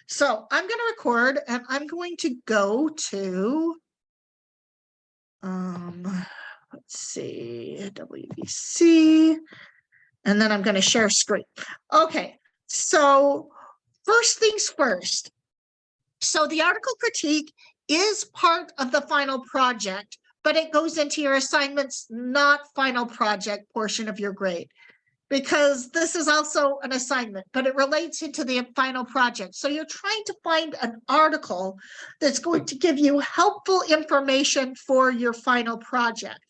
So I'm going to record and I'm going to go to, let's see, WVC, and then I'm going to share screen. Okay, so first things first. So the article critique is part of the final project, but it goes into your assignments, not final project portion of your grade, because this is also an assignment, but it relates into the final project. So you're trying to find an article that's going to give you helpful information for your final project.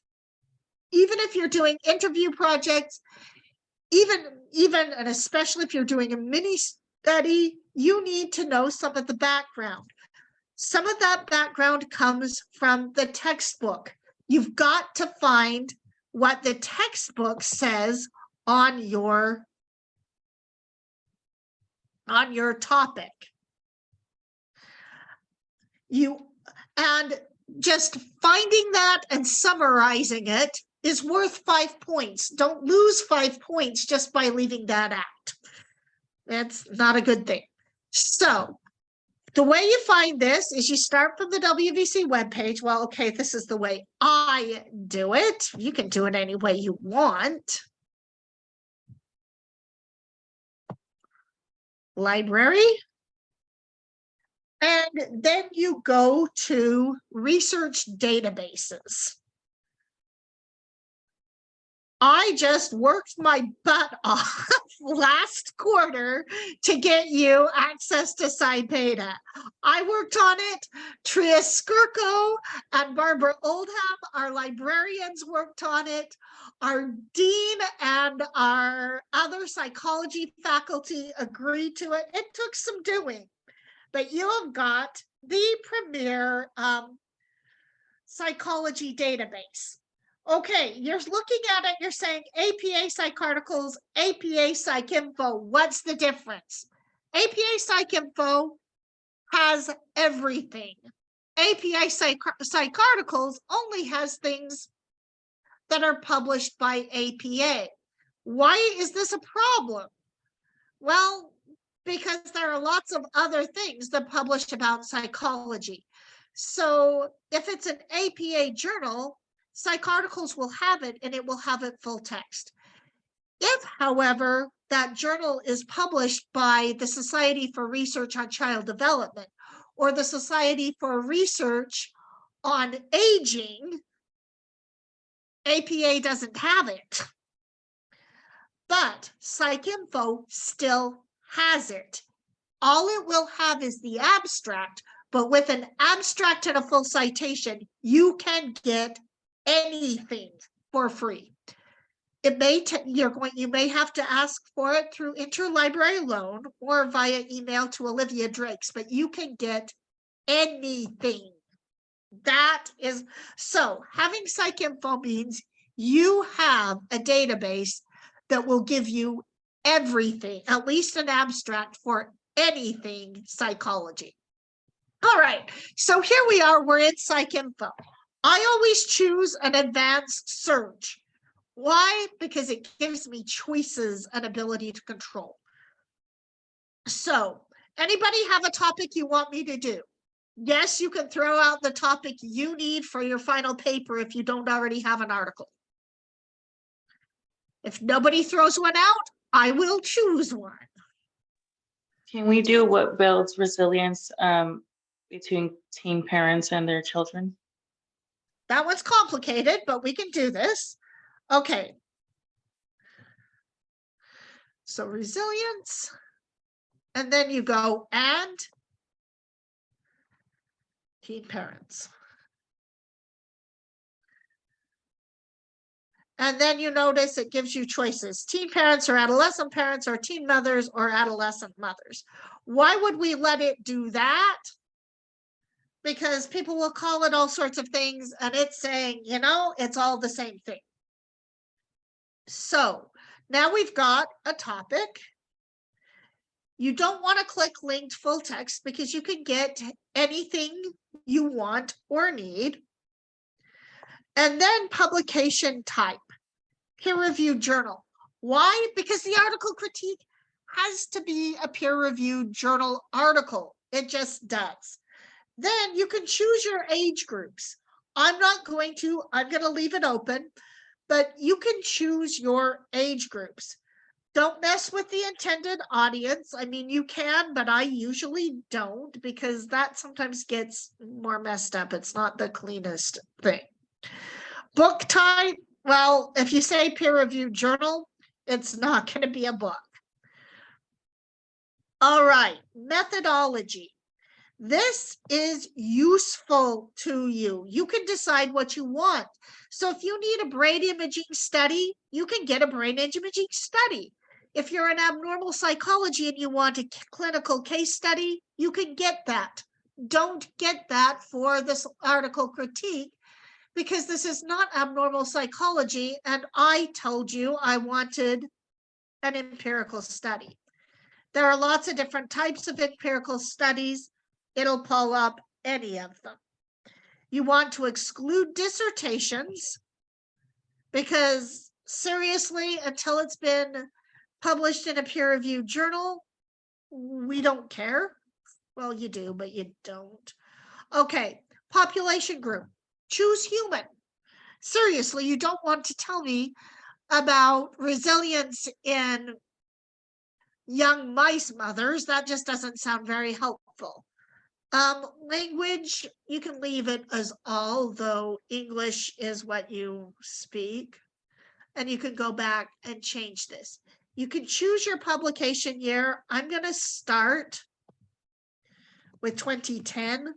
Even if you're doing interview projects, even and especially if you're doing a mini study, you need to know some of the background. Some of that background comes from the textbook. You've got to find what the textbook says on your topic. And just finding that and summarizing it is worth 5 points. Don't lose 5 points just by leaving that out. That's not a good thing. So the way you find this is you start from the WVC webpage. Well, okay, this is the way I do it. You can do it any way you want. Library. And then you go to research databases. I just worked my butt off last quarter to get you access to SciBeta. I worked on it. Tria Skirko and Barbara Oldham, our librarians, worked on it. Our dean and our other psychology faculty agreed to it. It took some doing, but you have got the premier psychology database. Okay, you're looking at it, you're saying APA PsychArticles, APA PsychInfo. What's the difference? APA PsychInfo has everything. APA PsychArticles only has things that are published by APA. Why is this a problem? Well, because there are lots of other things that publish about psychology. So if it's an APA journal, PsychArticles will have it, and it will have it full text. If, however, that journal is published by the Society for Research on Child Development or the Society for Research on Aging, APA doesn't have it. But PsychInfo still has it. All it will have is the abstract, but with an abstract and a full citation, you can get anything for free. It may you may have to ask for it through interlibrary loan or via email to Olivia Drakes, but you can get anything. That is so having PsychInfo means you have a database that will give you everything, at least an abstract for anything psychology. All right, so here we are, we're in PsychInfo. I always choose an advanced search. Why? Because it gives me choices and ability to control. So, anybody have a topic you want me to do? Yes, you can throw out the topic you need for your final paper if you don't already have an article. If nobody throws one out, I will choose one. Can we do what builds resilience between teen parents and their children? That one's complicated, but we can do this. Okay. So resilience, and then you go and teen parents. And then you notice it gives you choices. Teen parents or adolescent parents or teen mothers or adolescent mothers. Why would we let it do that? Because people will call it all sorts of things and it's saying, you know, it's all the same thing. So now we've got a topic. You don't want to click linked full text because you can get anything you want or need. And then publication type, peer-reviewed journal. Why? Because the article critique has to be a peer-reviewed journal article. It just does. Then you can choose your age groups. I'm going to leave it open, but you can choose your age groups. Don't mess with the intended audience. I mean, you can, but I usually don't because that sometimes gets more messed up. It's not the cleanest thing. Book type, well, if you say peer-reviewed journal, it's not going to be a book. All right, methodology. This is useful to you. You can decide what you want. So if you need a brain imaging study, you can get a brain imaging study. If you're in abnormal psychology and you want a clinical case study, you can get that. Don't get that for this article critique because this is not abnormal psychology and I told you I wanted an empirical study. There are lots of different types of empirical studies. It'll pull up any of them. You want to exclude dissertations because seriously, until it's been published in a peer-reviewed journal, we don't care. Well, you do, but you don't. Okay, population group. Choose human. Seriously, you don't want to tell me about resilience in young mice mothers. That just doesn't sound very helpful. Language, you can leave it as all, though English is what you speak. And you can go back and change this. You can choose your publication year. I'm going to start with 2010.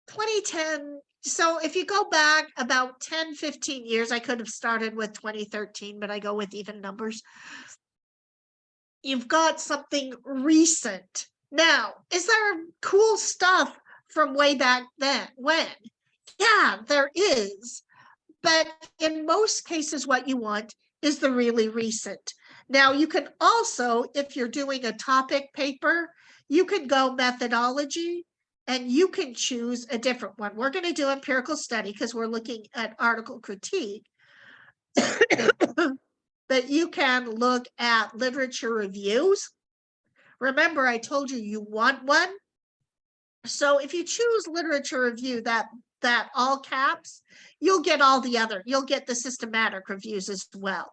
2010. So if you go back about 10, 15 years, I could have started with 2013, but I go with even numbers. You've got something recent. Now, is there cool stuff from way back then? When? Yeah, there is. But in most cases, what you want is the really recent. Now, you can also, if you're doing a topic paper, you can go methodology and you can choose a different one. We're going to do empirical study because we're looking at article critique. But you can look at literature reviews. Remember, I told you you want one. So if you choose literature review, that all caps, you'll get all the other, you'll get the systematic reviews as well.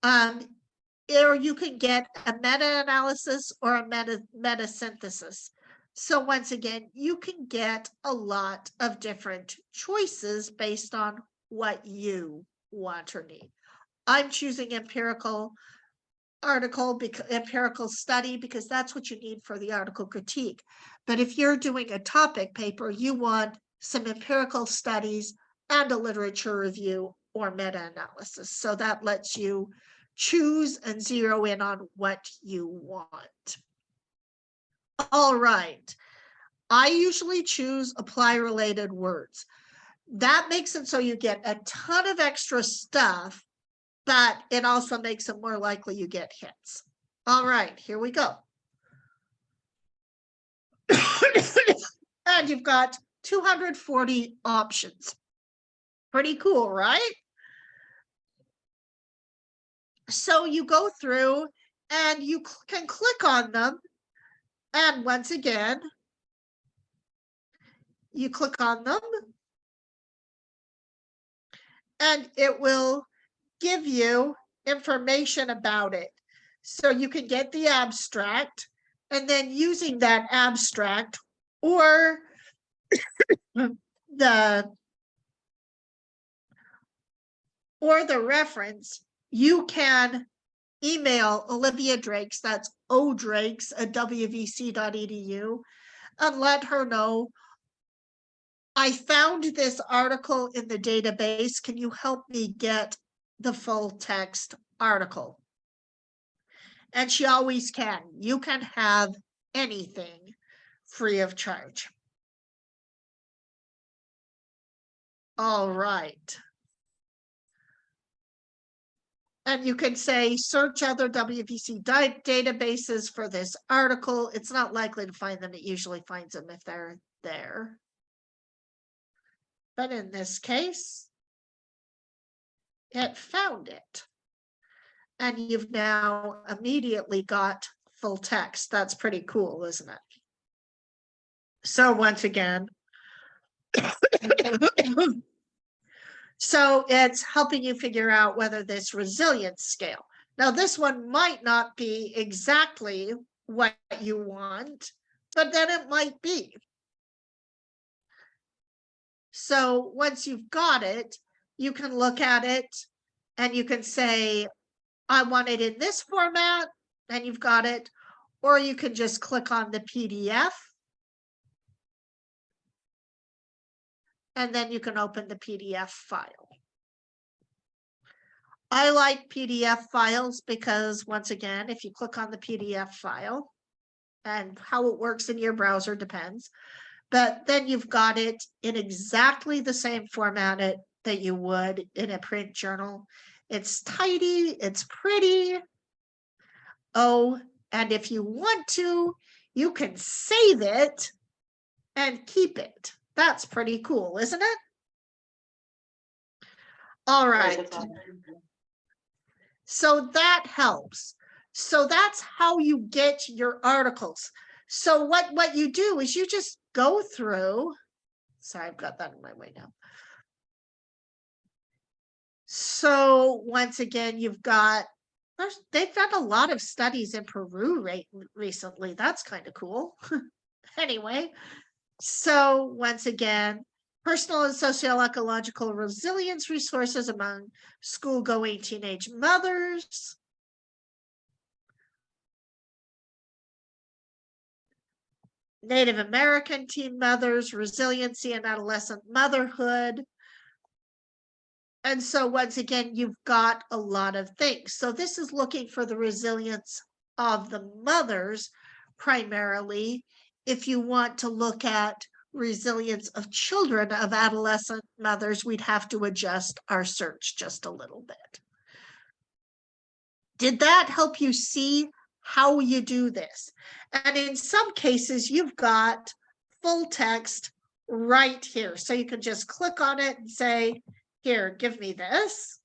Or you can get a meta-analysis or a meta-synthesis. So once again, you can get a lot of different choices based on what you want or need. I'm choosing empirical study because that's what you need for the article critique. But if you're doing a topic paper, you want some empirical studies and a literature review or meta-analysis. So that lets you choose and zero in on what you want. All right. I usually choose apply related words. That makes it so you get a ton of extra stuff, but it also makes it more likely you get hits. All right, here we go. And you've got 240 options. Pretty cool, right? So you go through and you can click on them. And once again, you click on them and it will give you information about it. So you can get the abstract and then using that abstract or the reference, you can email Olivia Drakes, that's odrakes@wvc.edu, and let her know, I found this article in the database. Can you help me get the full text article? And she always can. You can have anything free of charge. All right. And you can say, search other WVC databases for this article. It's not likely to find them. It usually finds them if they're there. But in this case, it found it. and you've now immediately got full text. That's pretty cool, isn't it? So once again, so it's helping you figure out whether this resilience scale. Now, this one might not be exactly what you want, but then it might be. So once you've got it, you can look at it and you can say, I want it in this format, and you've got it, or you can just click on the PDF. And then you can open the PDF file. I like PDF files because, once again, if you click on the PDF file, and how it works in your browser depends, but then you've got it in exactly the same format that you would in a print journal. It's tidy, it's pretty. Oh, and if you want to, you can save it and keep it. That's pretty cool, isn't it? All right. So that helps. So that's how you get your articles. So what you do is you just go through. Sorry, I've got that in my way now. So once again, you've got, they've done a lot of studies in Peru recently. That's kind of cool. Anyway, so once again, personal and socio-ecological resilience resources among school-going teenage mothers. Native American teen mothers, resiliency and adolescent motherhood. And so once again, you've got a lot of things. So this is looking for the resilience of the mothers primarily. If you want to look at resilience of children, of adolescent mothers, we'd have to adjust our search just a little bit. Did that help you see how you do this? And in some cases, you've got full text right here. So you can just click on it and say, here, give me this,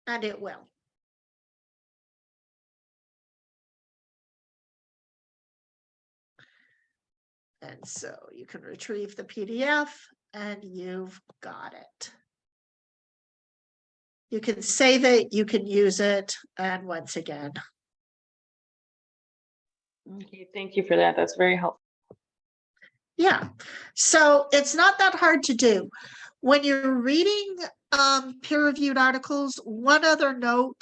and it will. And so you can retrieve the PDF and you've got it. You can save it, you can use it, and once again. Okay, thank you for that. That's very helpful. Yeah, so it's not that hard to do. When you're reading peer-reviewed articles, one other note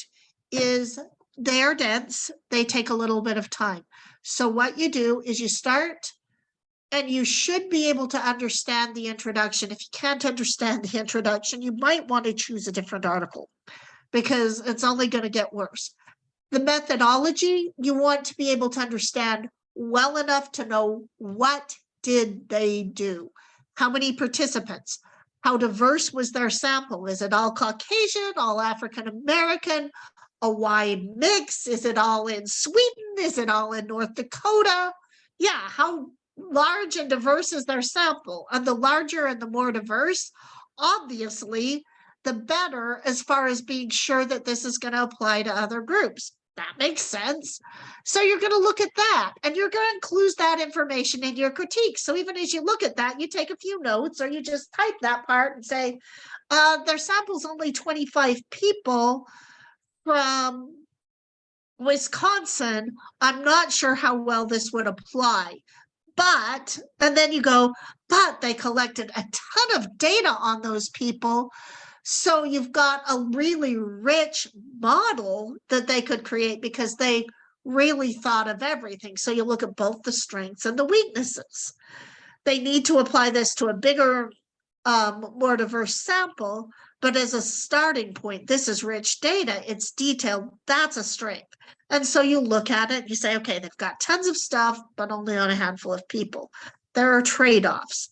is they're dense, they take a little bit of time. So what you do is you start, and you should be able to understand the introduction. If you can't understand the introduction, you might want to choose a different article because it's only going to get worse. The methodology, you want to be able to understand well enough to know what did they do? How many participants? How diverse was their sample? Is it all Caucasian, all African American, a wide mix? Is it all in Sweden? Is it all in North Dakota? Yeah, how large and diverse is their sample? And the larger and the more diverse, obviously, the better as far as being sure that this is going to apply to other groups. That makes sense. So you're going to look at that and you're going to include that information in your critique. So even as you look at that, you take a few notes or you just type that part and say, their sample's only 25 people from Wisconsin. I'm not sure how well this would apply. But, and then you go, but they collected a ton of data on those people. So you've got a really rich model that they could create because they really thought of everything. So you look at both the strengths and the weaknesses. They need to apply this to a bigger, more diverse sample, but as a starting point, this is rich data, it's detailed, that's a strength. And so you look at it and you say, okay, they've got tons of stuff, but only on a handful of people. There are trade-offs.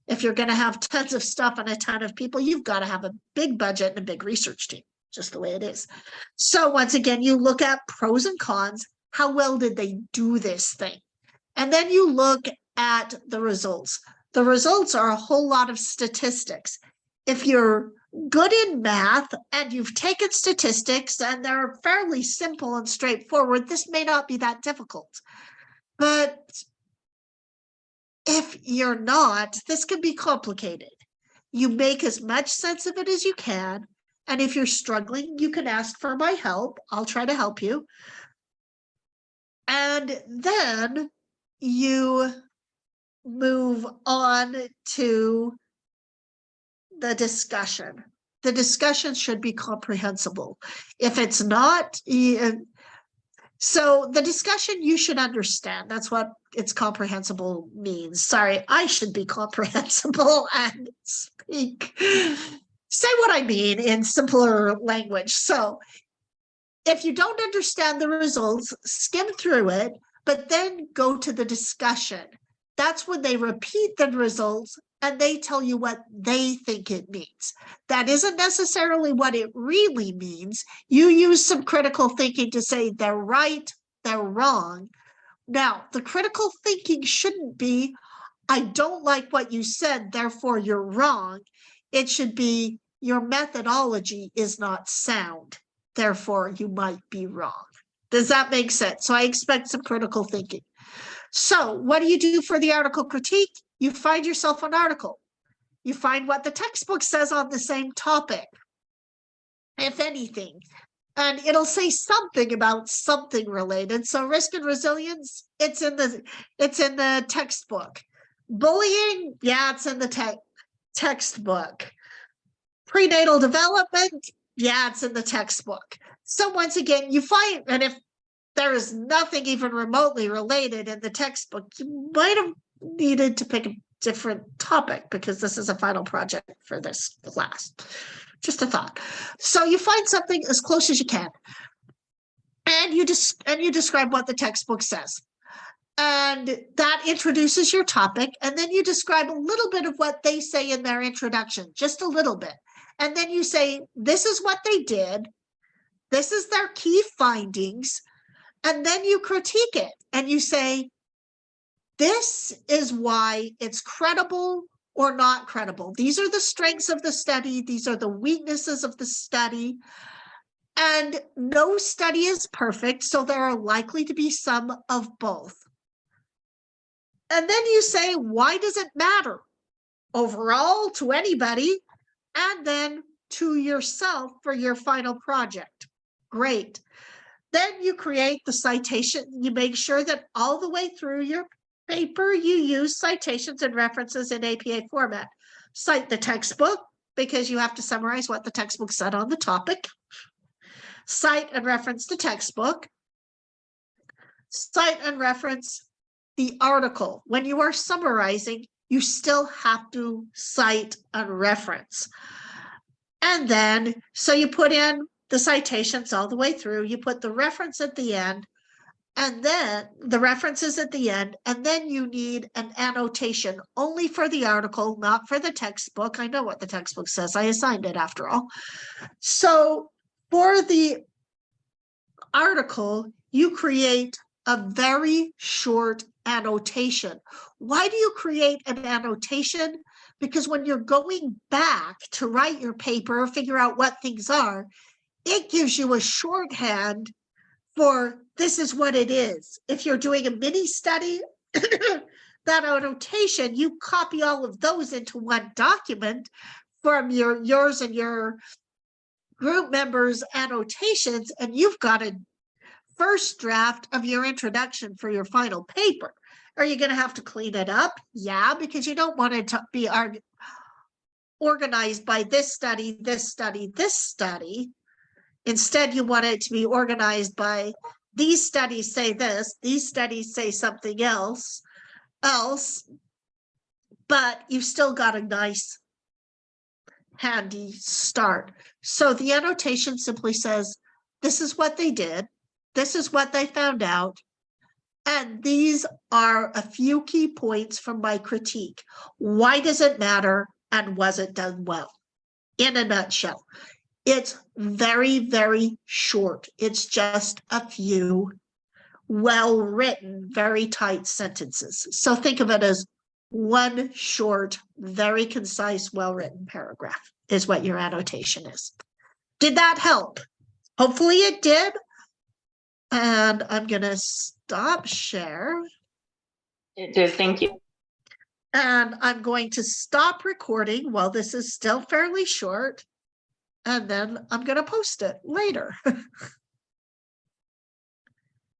If you're going to have tons of stuff on a ton of people, you've got to have a big budget and a big research team, just the way it is. So once again, you look at pros and cons. How well did they do this thing? And then you look at the results. The results are a whole lot of statistics. If you're good in math and you've taken statistics and they're fairly simple and straightforward, this may not be that difficult. But if you're not, this can be complicated. You make as much sense of it as you can. And if you're struggling, you can ask for my help. I'll try to help you. And then you move on to the discussion. The discussion should be comprehensible. If it's not, so the discussion you should understand. That's what it's comprehensible means. Sorry, I should be comprehensible and say what I mean in simpler language. So if you don't understand the results, skim through it, but then go to the discussion. That's when they repeat the results and they tell you what they think it means. That isn't necessarily what it really means. You use some critical thinking to say they're right, they're wrong. Now, the critical thinking shouldn't be, I don't like what you said, therefore you're wrong. It should be, your methodology is not sound, therefore you might be wrong. Does that make sense? So I expect some critical thinking. So what do you do for the article critique? You find yourself an article. You find what the textbook says on the same topic, if anything, and it'll say something about something related. So risk and resilience, it's in the textbook. Bullying, yeah, it's in the textbook. Prenatal development, yeah, it's in the textbook. So once again, you find, and if there is nothing even remotely related in the textbook, you might have needed to pick a different topic because this is a final project for this class. Just a thought. So you find something as close as you can, and you describe what the textbook says. And that introduces your topic, and then you describe a little bit of what they say in their introduction, just a little bit. And then you say, this is what they did, this is their key findings, and then you critique it, and you say, this is why it's credible or not credible. These are the strengths of the study, these are the weaknesses of the study, and no study is perfect, so there are likely to be some of both. And then you say, why does it matter? Overall, to anybody, and then to yourself for your final project. Great. Then you create the citation. You make sure that all the way through your paper, you use citations and references in APA format. Cite the textbook, because you have to summarize what the textbook said on the topic. Cite and reference the textbook. Cite and reference the article. When you are summarizing, you still have to cite and reference. And then, so you put in the citations all the way through, you put the reference at the end, and then the references at the end, and then you need an annotation only for the article, not for the textbook. I know what the textbook says. I assigned it after all. So for the article, you create a very short annotation. Why do you create an annotation? Because when you're going back to write your paper or figure out what things are, it gives you a shorthand for this is what it is. If you're doing a mini study, that annotation, you copy all of those into one document from yours and your group members' annotations, and you've got a first draft of your introduction for your final paper. Are you going to have to clean it up? Yeah, because you don't want it to be organized by this study, this study, this study. Instead, you want it to be organized by these studies say this, these studies say something else, but you've still got a nice handy start. So the annotation simply says, this is what they did, this is what they found out, and these are a few key points from my critique. Why does it matter, and was it done well? In a nutshell. It's very, very short. It's just a few well-written, very tight sentences. So think of it as one short, very concise, well-written paragraph. is what your annotation is. Did that help? Hopefully it did. And I'm going to stop share. It did, thank you. And I'm going to stop recording while this is still fairly short. And then I'm going to post it later.